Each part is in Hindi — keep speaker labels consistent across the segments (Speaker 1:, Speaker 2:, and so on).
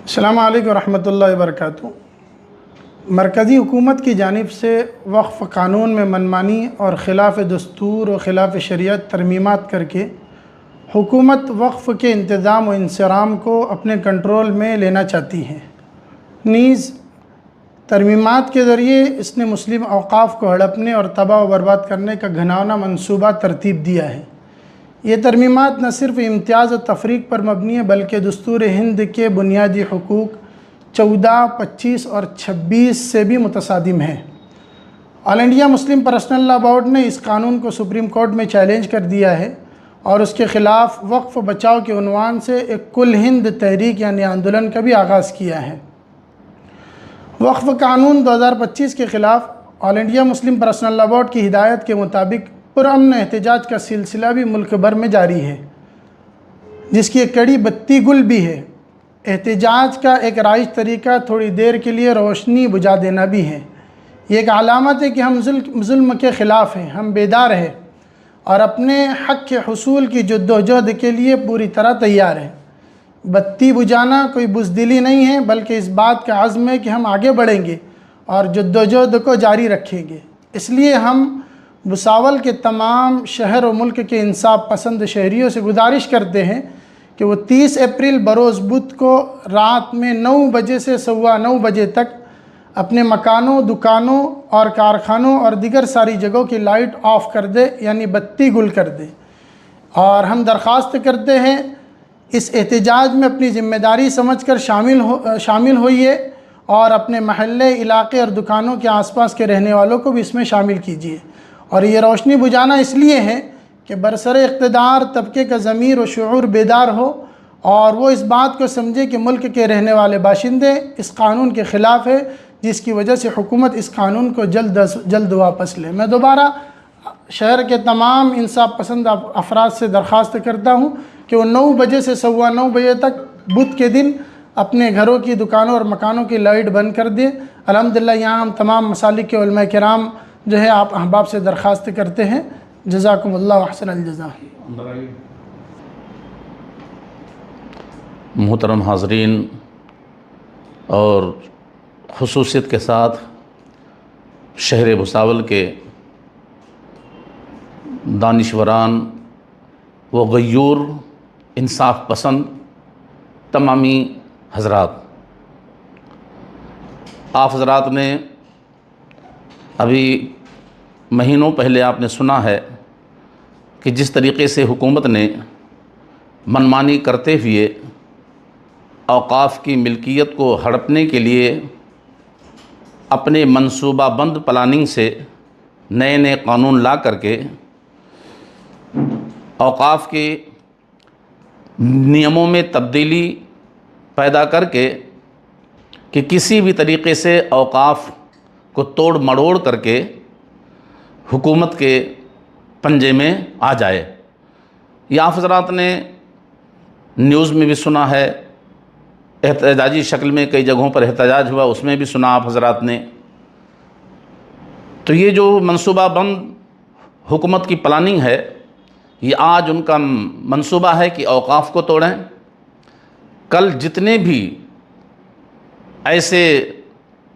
Speaker 1: अस्सलामु अलैकुम रहमतुल्लाहि व बरकातुहू। मरकज़ी हुकूमत की जानिब से वक्फ़ क़ानून में मनमानी और ख़िलाफ़ दस्तूर और ख़िलाफ़ शरीयत तरमीमात करके हुकूमत वक्फ़ के इंतज़ाम व इंसराम को अपने कंट्रोल में लेना चाहती है। नीज़ तरमीमात के ज़रिए इसने मुस्लिम औक़ाफ़ को हड़पने और तबाह व बर्बाद करने का घिनौना मनसूबा तरतीब दिया है। ये तरमीमात न सिर्फ इम्तियाज़ और तफरीक पर मबनी है बल्कि दस्तूर हिंद के बुनियादी हुकूक 14, 25 और 26 से भी मुतसादिम है। All India Muslim personal law board ने इस कानून को सुप्रीम कोर्ट में चैलेंज कर दिया है और उसके ख़िलाफ़ वक्फ़ बचाओ के उन्वान से एक कुल हिंद तहरीक यानी आंदोलन का भी आगाज़ किया है। वक्फ़ कानून 2025 के ख़िलाफ़ all India Muslim personal law board की हिदायत के मुताबिक पुरअमन एहतजाज का सिलसिला भी मुल्क भर में जारी है, जिसकी एक कड़ी बत्ती गुल भी है। एहतजाज का एक राइज तरीका थोड़ी देर के लिए रोशनी बुझा देना भी है। ये एक अलामत है कि हम जुल्म के ख़िलाफ़ हैं, हम बेदार हैं और अपने हक़ के हुसूल की जद्दोजहद के लिए पूरी तरह तैयार हैं। बत्ती बुझाना कोई बुज़दिली नहीं है बल्कि इस बात का अज़्म है कि हम आगे बढ़ेंगे और जद्दोजहद को जारी रखेंगे। इसलिए हम भुसावल के तमाम शहर और मुल्क के इंसाफ पसंद शहरियों से गुजारिश करते हैं कि वो 30 अप्रैल बरोज़ बुध को रात में 9 बजे से 9:15 बजे तक अपने मकानों, दुकानों और कारखानों और दीगर सारी जगहों की लाइट ऑफ़ कर दे, यानी बत्ती गुल कर दे। और हम दरख्वास्त करते हैं इस एहतजाज में अपनी ज़िम्मेदारी समझकर शामिल होइए और अपने महल्ले, इलाके और दुकानों के आसपास के रहने वालों को भी इसमें शामिल कीजिए। और ये रोशनी बुझाना इसलिए है कि बरसरे इक़्तिदार तबके का ज़मीर व शऊर बेदार हो और वो इस बात को समझे कि मुल्क के रहने वाले बाशिंदे इस कानून के ख़िलाफ़ है, जिसकी वजह से हुकूमत इस कानून को जल्द वापस ले। मैं दोबारा शहर के तमाम इंसाफ पसंद अफराद से दरख्वास्त करता हूँ कि वो 9 बजे से 9:15 बजे तक बुध के दिन अपने घरों की, दुकानों और मकानों की लाइट बंद कर दें। अल्हम्दुलिल्लाह यहाँ हम तमाम मसालिक के उलमा किराम जो है आप अहबाब से दरख्वास्त करते हैं। जज़ाकुमुल्लाह व अहसनल जज़ा।
Speaker 2: मोहतरम हाज़रीन और ख़ुसूसियत के साथ शहर भुसावल के दानिशवरान व गय्यूर इंसाफ पसंद तमामी हज़रात, आप हज़रात ने अभी महीनों पहले आपने सुना है कि जिस तरीक़े से हुकूमत ने मनमानी करते हुए औक़ाफ़ की मिल्कियत को हड़पने के लिए अपने मनसूबाबंद प्लानिंग से नए नए क़ानून ला करके औक़ाफ़ के नियमों में तब्दीली पैदा करके कि किसी भी तरीक़े से औक़ाफ़ को तोड़ मड़ोड़ करके हुकूमत के पंजे में आ जाए। या आप हज़रात ने न्यूज़ में भी सुना है, एहतजाजी शक्ल में कई जगहों पर एहतजाज हुआ, उसमें भी सुना आप हज़रात ने। तो ये जो मनसूबाबंद हुकूमत की प्लानिंग है, ये आज उनका मनसूबा है कि औक़ाफ़ को तोड़ें। कल जितने भी ऐसे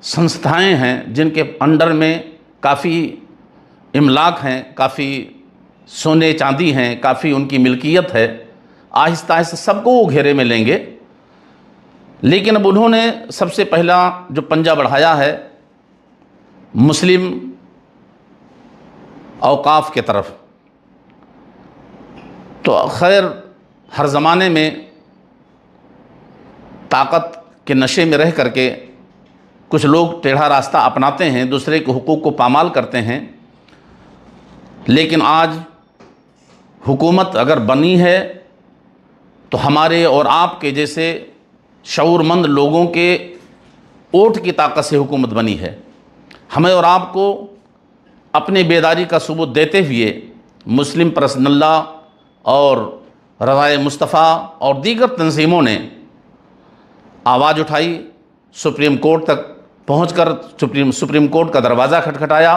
Speaker 2: संस्थाएं हैं जिनके अंडर में काफ़ी इमलाक हैं, काफ़ी सोने चांदी हैं, काफ़ी उनकी मिल्कियत है, आहिस्ता आहिस्ता सबको वो घेरे में लेंगे। लेकिन अब उन्होंने सबसे पहला जो पंजा बढ़ाया है मुस्लिम औक़ाफ़ के तरफ। तो खैर हर ज़माने में ताकत के नशे में रह करके कुछ लोग टेढ़ा रास्ता अपनाते हैं, दूसरे के हुकूक को पामाल करते हैं। लेकिन आज हुकूमत अगर बनी है तो हमारे और आपके जैसे शऊरमंद लोगों के वोट की ताकत से हुकूमत बनी है। हमें और आपको अपने बेदारी का सबूत देते हुए मुस्लिम पर्सनल लॉ और रज़ाए मुस्तफ़ा और दीगर तंजीमों ने आवाज़ उठाई, सुप्रीम कोर्ट तक पहुंचकर सुप्रीम कोर्ट का दरवाज़ा खटखटाया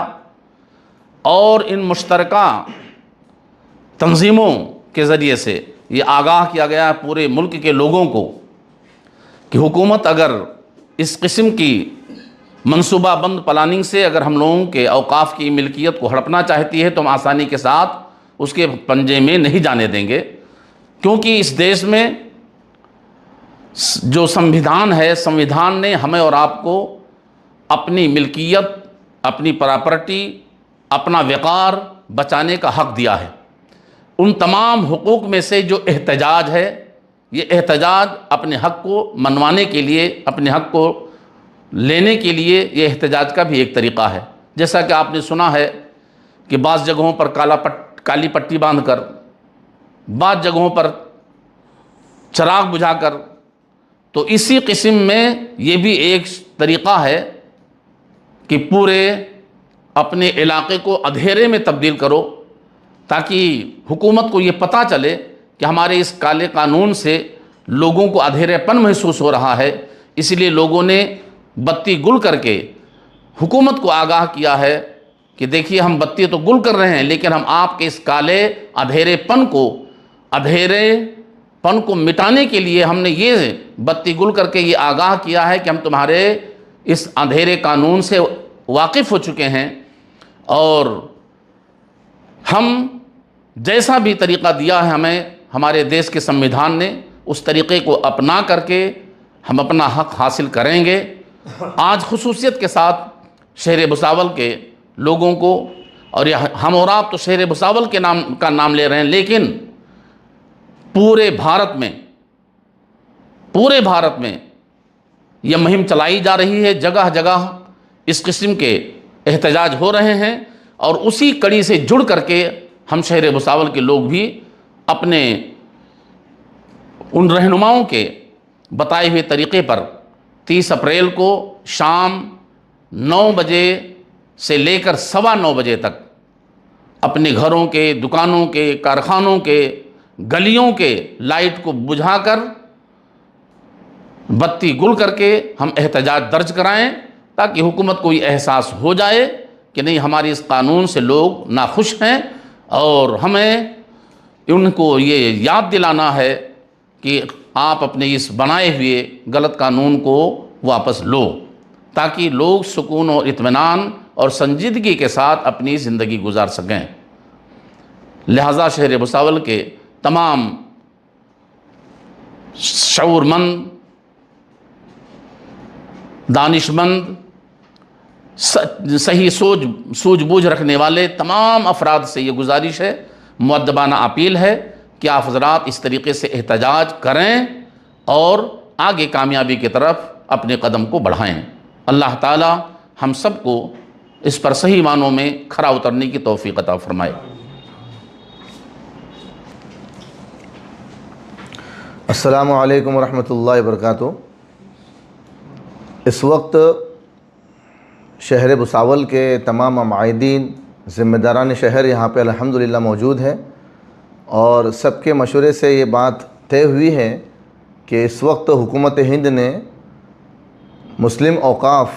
Speaker 2: और इन मुश्तरका तंजीमों के ज़रिए से ये आगाह किया गया पूरे मुल्क के लोगों को कि हुकूमत अगर इस किस्म की मनसूबाबंद प्लानिंग से अगर हम लोगों के औकाफ की मिल्कियत को हड़पना चाहती है तो हम आसानी के साथ उसके पंजे में नहीं जाने देंगे, क्योंकि इस देश में जो संविधान है, संविधान ने हमें और आपको अपनी मिल्कियत, अपनी प्रॉपर्टी, अपना वक़ार बचाने का हक़ दिया है। उन तमाम हुकूक में से जो एहतजाज है, ये एहतजाज अपने हक़ को मनवाने के लिए, अपने हक़ को लेने के लिए, ये एहतजाज का भी एक तरीक़ा है। जैसा कि आपने सुना है कि बाज़ जगहों पर काली पट्टी बांधकर, बाज़ जगहों पर चराग बुझाकर, तो इसी किस्म में ये भी एक तरीक़ा है कि पूरे अपने इलाके को अंधेरे में तब्दील करो, ताकि हुकूमत को ये पता चले कि हमारे इस काले कानून से लोगों को अंधेरेपन महसूस हो रहा है। इसलिए लोगों ने बत्ती गुल करके हुकूमत को आगाह किया है कि देखिए, हम बत्ती तो गुल कर रहे हैं, लेकिन हम आपके इस काले अंधेरेपन को मिटाने के लिए हमने ये बत्ती गुल करके ये आगाह किया है कि हम तुम्हारे इस अंधेरे कानून से वाकिफ़ हो चुके हैं, और हम जैसा भी तरीक़ा दिया है हमें हमारे देश के संविधान ने, उस तरीक़े को अपना करके हम अपना हक़ हासिल करेंगे। आज खुसूसियत के साथ शहर भुसावल के लोगों को, और हम और आप तो शहर भुसावल के नाम ले रहे हैं, लेकिन पूरे भारत में यह मुहिम चलाई जा रही है। जगह जगह इस किस्म के एहतजाज हो रहे हैं, और उसी कड़ी से जुड़ करके हम शहर भुसावल के लोग भी अपने उन रहनुमाओं के बताए हुए तरीक़े पर 30 अप्रैल को शाम 9 बजे से लेकर 9:15 बजे तक अपने घरों के, दुकानों के, कारखानों के, गलियों के लाइट को बुझाकर बत्ती गुल करके हम एहतजाज दर्ज कराएं, ताकि हुकूमत को ये एहसास हो जाए कि नहीं, हमारी इस कानून से लोग नाखुश हैं, और हमें उनको ये याद दिलाना है कि आप अपने इस बनाए हुए गलत कानून को वापस लो, ताकि लोग सुकून और इत्मीनान और संजीदगी के साथ अपनी ज़िंदगी गुजार सकें। लिहाजा शहर भुसावल के तमाम शऊरमंद, दानिशमंद, सही सूझबूझ रखने वाले तमाम अफराद से ये गुजारिश है, मुअद्दबाना अपील है कि आप हज़रात इस तरीक़े से एहतजाज करें और आगे कामयाबी की तरफ अपने कदम को बढ़ाएं। अल्लाह ताला हम सबको इस पर सही मानों में खरा उतरने की तौफ़ीक़ अता फ़रमाए।
Speaker 3: अस्सलामु अलैकुम वरहमतुल्लाहि वबरकातुहू। इस वक्त शहर भुसावल के तमाम माहिदीन, ज़िम्मेदारान शहर यहाँ पे अल्हम्दुलिल्लाह मौजूद हैं, और सबके मशवरे से ये बात तय हुई है कि इस वक्त हुकूमत हिंद ने मुस्लिम औकाफ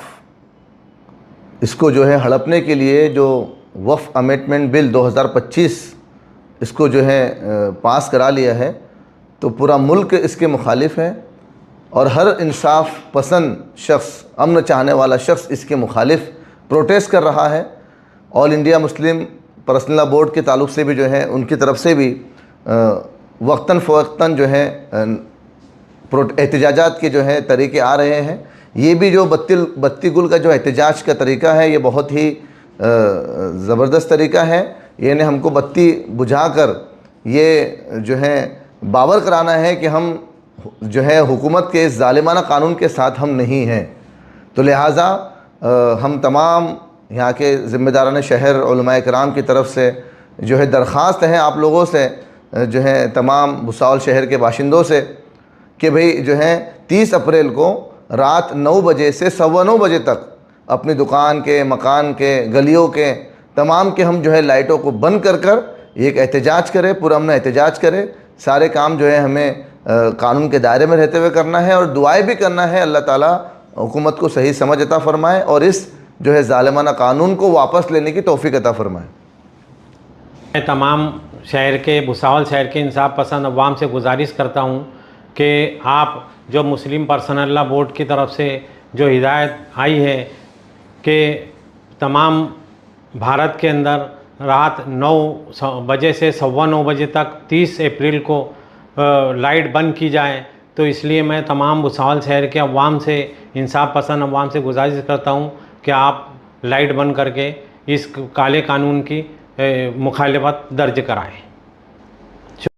Speaker 3: इसको जो है हड़पने के लिए जो वफ़ अमेंडमेंट बिल 2025 इसको जो है पास करा लिया है, तो पूरा मुल्क इसके मुखालिफ है, और हर इंसाफ पसंद शख्स, अमन चाहने वाला शख्स इसके मुखालिफ प्रोटेस्ट कर रहा है। All India Muslim personal board के ताल्लुक़ से भी जो है उनकी तरफ से भी वक्तन फ़वक्तन जो है एहतजाजात के जो है तरीक़े आ रहे हैं। ये भी जो बत्ती गुल का जो एहतजाज का तरीक़ा है, ये बहुत ही ज़बरदस्त तरीक़ा है। यानी हमको बत्ती बुझाकर ये जो है बावर कराना है कि हम जो है हुकूमत के इस ज़ालिमाना कानून के साथ हम नहीं हैं। तो लिहाजा हम तमाम यहाँ के ज़िम्मेदारान शहर उलमाए किराम की तरफ से जो है दरख्वास्त है आप लोगों से, जो है तमाम भुसावल शहर के बाशिंदों से, कि भाई जो है 30 अप्रैल को रात 9 बजे से 9:15 बजे तक अपनी दुकान के, मकान के, गलियों के तमाम के हम जो है लाइटों को बंद कर एक एहतजाज करें, पुरअमन एहतजाज करें। सारे काम जो है हमें कानून के दायरे में रहते हुए करना है, और दुआएं भी करना है अल्लाह ताला हुकूमत को सही समझ अता फ़रमाए और इस जो है ज़ालिमाना कानून को वापस लेने की तौफ़ीक़ अता फ़रमाए।
Speaker 4: मैं तमाम शहर के, भुसावल शहर के इंसाफ पसंद अवाम से गुजारिश करता हूँ कि आप जो मुस्लिम पर्सनल लॉ बोर्ड की तरफ से जो हिदायत आई है कि तमाम भारत के अंदर रात 9 बजे से 9:15 बजे तक 30 अप्रैल को लाइट बंद की जाए, तो इसलिए मैं तमाम भुसावल शहर के अवाम से, इंसाफ पसंद अवाम से गुजारिश करता हूँ कि आप लाइट बंद करके इस काले कानून की मुखालिफत दर्ज कराएं।